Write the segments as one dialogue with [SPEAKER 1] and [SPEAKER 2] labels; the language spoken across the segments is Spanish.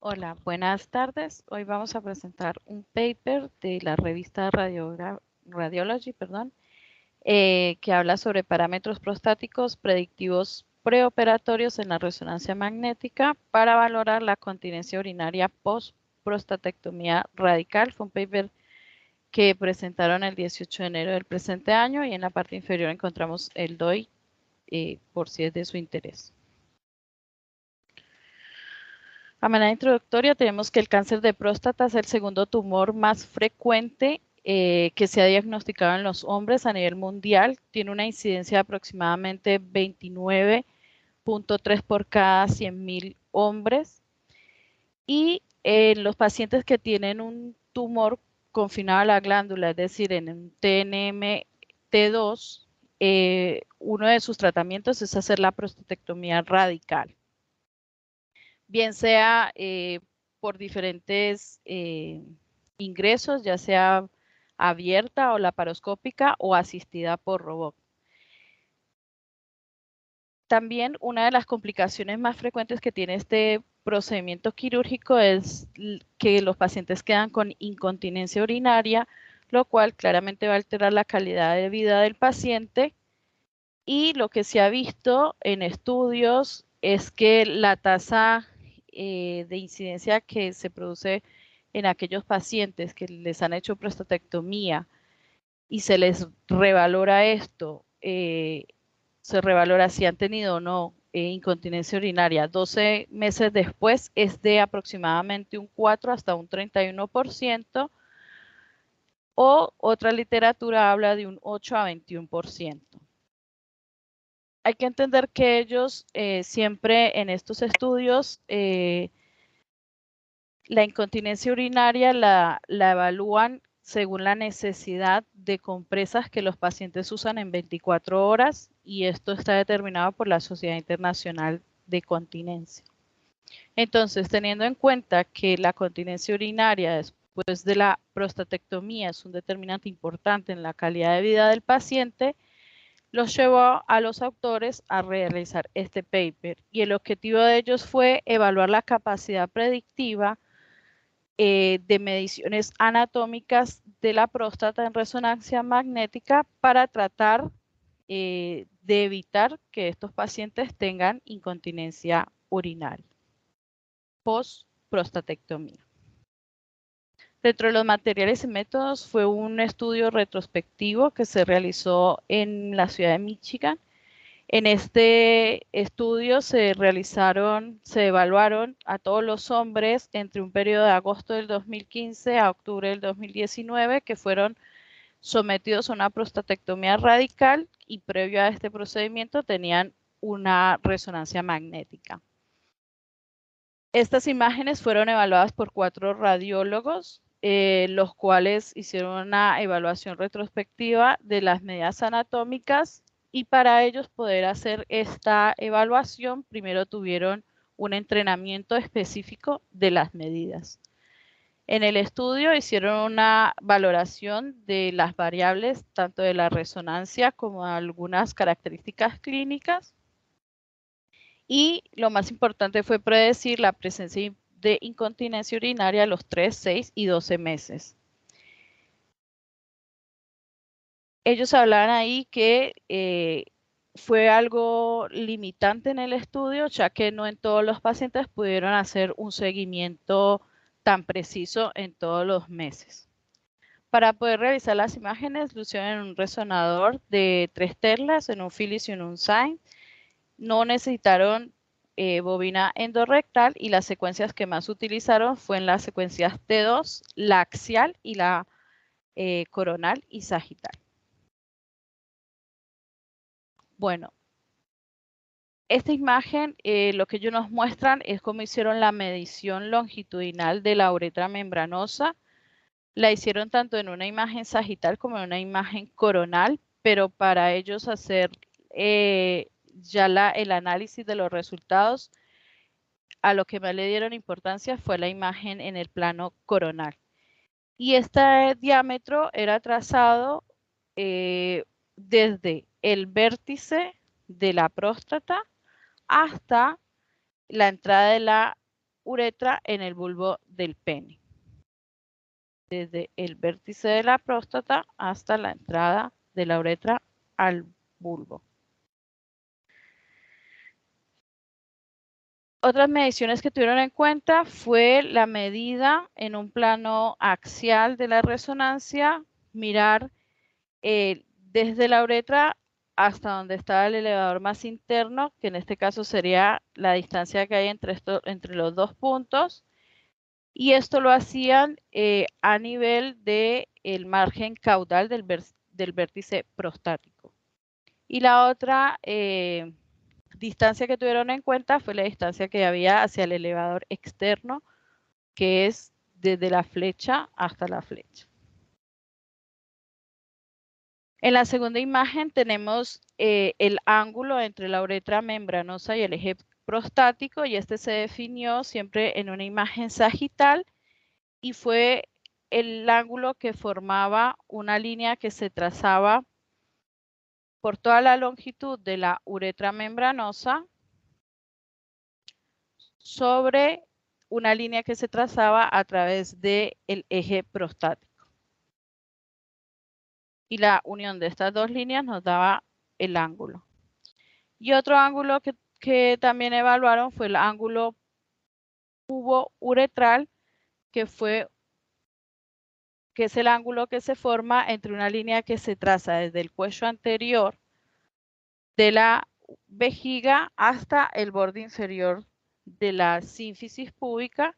[SPEAKER 1] Hola, buenas tardes. Hoy vamos a presentar un paper de la revista Radiology, que habla sobre parámetros prostáticos predictivos preoperatorios en la resonancia magnética para valorar la continencia urinaria post-prostatectomía radical. Fue un paper que presentaron el 18 de enero del presente año y en la parte inferior encontramos el DOI por si es de su interés. A manera introductoria tenemos que el cáncer de próstata es el segundo tumor más frecuente que se ha diagnosticado en los hombres a nivel mundial. Tiene una incidencia de aproximadamente 29.3 por cada 100.000 hombres. Y en los pacientes que tienen un tumor confinado a la glándula, es decir, en un TNMT2, uno de sus tratamientos es hacer la prostatectomía radical. Bien sea por diferentes ingresos, ya sea abierta o laparoscópica o asistida por robot. También una de las complicaciones más frecuentes que tiene este procedimiento quirúrgico es que los pacientes quedan con incontinencia urinaria, lo cual claramente va a alterar la calidad de vida del paciente. Y lo que se ha visto en estudios es que la tasa de incidencia que se produce en aquellos pacientes que les han hecho prostatectomía y se les revalora esto, se revalora si han tenido o no incontinencia urinaria 12 meses después, es de aproximadamente un 4 hasta un 31%, o otra literatura habla de un 8 a 21%. Hay que entender que ellos siempre en estos estudios la incontinencia urinaria la evalúan según la necesidad de compresas que los pacientes usan en 24 horas y esto está determinado por la Sociedad Internacional de Continencia. Entonces, teniendo en cuenta que la continencia urinaria después de la prostatectomía es un determinante importante en la calidad de vida del paciente, los llevó a los autores a realizar este paper y el objetivo de ellos fue evaluar la capacidad predictiva de mediciones anatómicas de la próstata en resonancia magnética para tratar de evitar que estos pacientes tengan incontinencia urinaria post-prostatectomía. Dentro de los materiales y métodos fue un estudio retrospectivo que se realizó en la ciudad de Michigan. En este estudio se evaluaron a todos los hombres entre un periodo de agosto del 2015 a octubre del 2019 que fueron sometidos a una prostatectomía radical y previo a este procedimiento tenían una resonancia magnética. Estas imágenes fueron evaluadas por 4 radiólogos, los cuales hicieron una evaluación retrospectiva de las medidas anatómicas y para ellos poder hacer esta evaluación, primero tuvieron un entrenamiento específico de las medidas. En el estudio hicieron una valoración de las variables, tanto de la resonancia como de algunas características clínicas. Y lo más importante fue predecir la presencia de incontinencia urinaria a los 3, 6 y 12 meses. Ellos hablaban ahí que fue algo limitante en el estudio, ya que no en todos los pacientes pudieron hacer un seguimiento tan preciso en todos los meses. Para poder revisar las imágenes, lo hicieron en un resonador de 3 telas, en un Philips y en un Sain. No necesitaron bobina endorrectal y las secuencias que más utilizaron fueron las secuencias T2, la axial y la coronal y sagital. Bueno, esta imagen lo que ellos nos muestran es cómo hicieron la medición longitudinal de la uretra membranosa. La hicieron tanto en una imagen sagital como en una imagen coronal, pero para ellos hacer ya el análisis de los resultados, a lo que más le dieron importancia fue la imagen en el plano coronal. Y este diámetro era trazado desde el vértice de la próstata hasta la entrada de la uretra en el bulbo del pene, desde el vértice de la próstata hasta la entrada de la uretra al bulbo. Otras mediciones que tuvieron en cuenta fue la medida en un plano axial de la resonancia, mirar desde la uretra hasta donde estaba el elevador más interno, que en este caso sería la distancia que hay entre los dos puntos, y esto lo hacían a nivel del margen caudal del vértice prostático. Y la otra distancia que tuvieron en cuenta fue la distancia que había hacia el elevador externo, que es desde la flecha hasta la flecha. En la segunda imagen tenemos el ángulo entre la uretra membranosa y el eje prostático, y este se definió siempre en una imagen sagital y fue el ángulo que formaba una línea que se trazaba por toda la longitud de la uretra membranosa sobre una línea que se trazaba a través del eje prostático. Y la unión de estas dos líneas nos daba el ángulo. Y otro ángulo que también evaluaron fue el ángulo pubo-uretral, que es el ángulo que se forma entre una línea que se traza desde el cuello anterior de la vejiga hasta el borde inferior de la sínfisis púbica,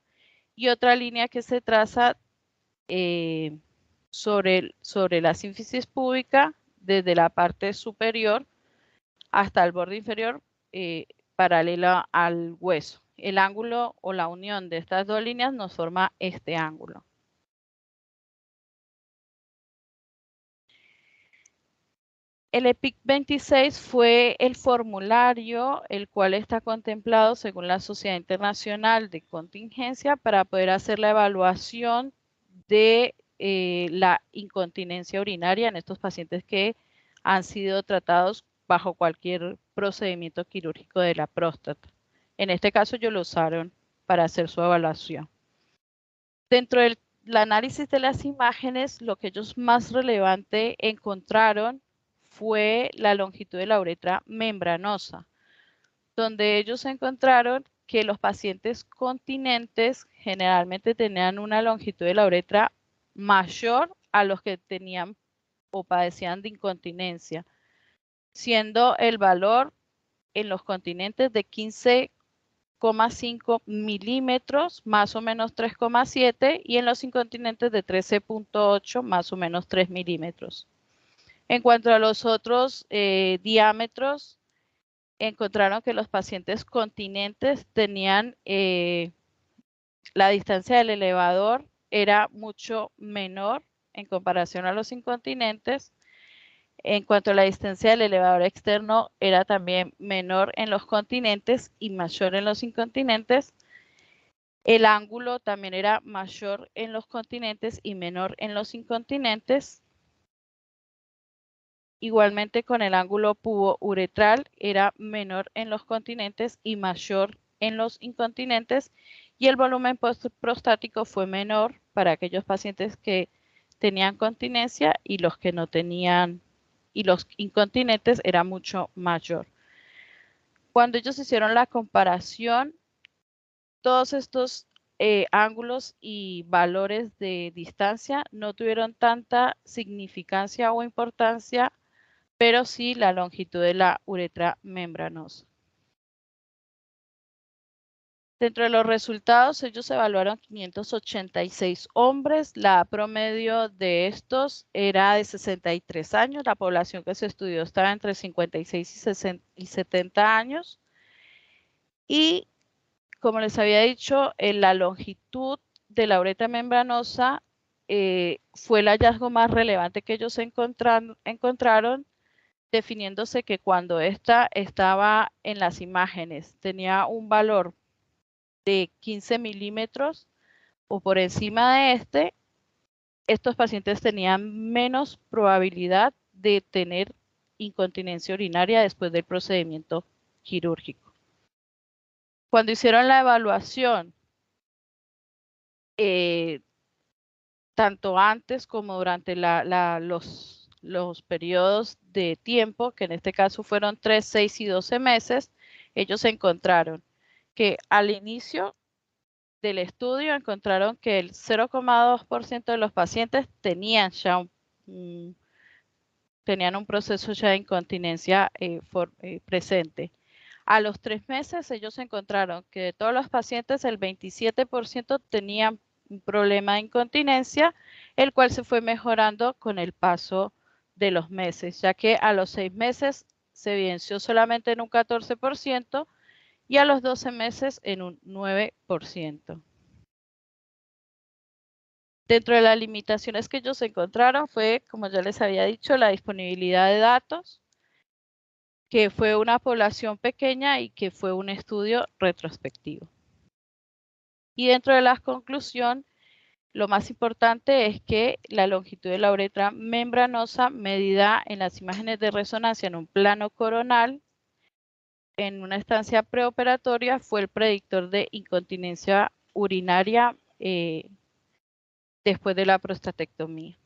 [SPEAKER 1] y otra línea que se traza sobre la sínfisis púbica desde la parte superior hasta el borde inferior paralela al hueso. El ángulo o la unión de estas dos líneas nos forma este ángulo. El EPIC 26 fue el formulario el cual está contemplado según la Sociedad Internacional de Contingencia para poder hacer la evaluación de la incontinencia urinaria en estos pacientes que han sido tratados bajo cualquier procedimiento quirúrgico de la próstata. En este caso ellos lo usaron para hacer su evaluación. Dentro del análisis de las imágenes, lo que ellos más relevante encontraron fue la longitud de la uretra membranosa, donde ellos encontraron que los pacientes continentes generalmente tenían una longitud de la uretra mayor a los que tenían o padecían de incontinencia, siendo el valor en los continentes de 15,5 milímetros, más o menos 3,7, y en los incontinentes de 13,8, más o menos 3 milímetros. En cuanto a los otros diámetros, encontraron que los pacientes continentes tenían la distancia del elevador era mucho menor en comparación a los incontinentes. En cuanto a la distancia del elevador externo, era también menor en los continentes y mayor en los incontinentes. El ángulo también era mayor en los continentes y menor en los incontinentes. Igualmente con el ángulo pubo-uretral era menor en los continentes y mayor en los incontinentes, y el volumen prostático fue menor para aquellos pacientes que tenían continencia y los que no tenían, y los incontinentes era mucho mayor. Cuando ellos hicieron la comparación, todos estos ángulos y valores de distancia no tuvieron tanta significancia o importancia, pero sí la longitud de la uretra membranosa. Dentro de los resultados, ellos evaluaron 586 hombres. La promedio de estos era de 63 años. La población que se estudió estaba entre 56 y 70 años. Y como les había dicho, la longitud de la uretra membranosa fue el hallazgo más relevante que ellos encontraron, definiéndose que cuando esta estaba en las imágenes tenía un valor de 15 milímetros o por encima de estos pacientes tenían menos probabilidad de tener incontinencia urinaria después del procedimiento quirúrgico. Cuando hicieron la evaluación tanto antes como durante los periodos de tiempo, que en este caso fueron 3, 6 y 12 meses, ellos encontraron que al inicio del estudio encontraron que el 0,2% de los pacientes tenían ya tenían un proceso ya de incontinencia presente. A los 3 meses ellos encontraron que de todos los pacientes el 27% tenían un problema de incontinencia, el cual se fue mejorando con el paso de los meses, ya que a los 6 meses se evidenció solamente en un 14% y a los 12 meses en un 9%. Dentro de las limitaciones que ellos encontraron fue, como ya les había dicho, la disponibilidad de datos, que fue una población pequeña y que fue un estudio retrospectivo. Y dentro de la conclusión, lo más importante es que la longitud de la uretra membranosa medida en las imágenes de resonancia en un plano coronal en una estancia preoperatoria fue el predictor de incontinencia urinaria después de la prostatectomía.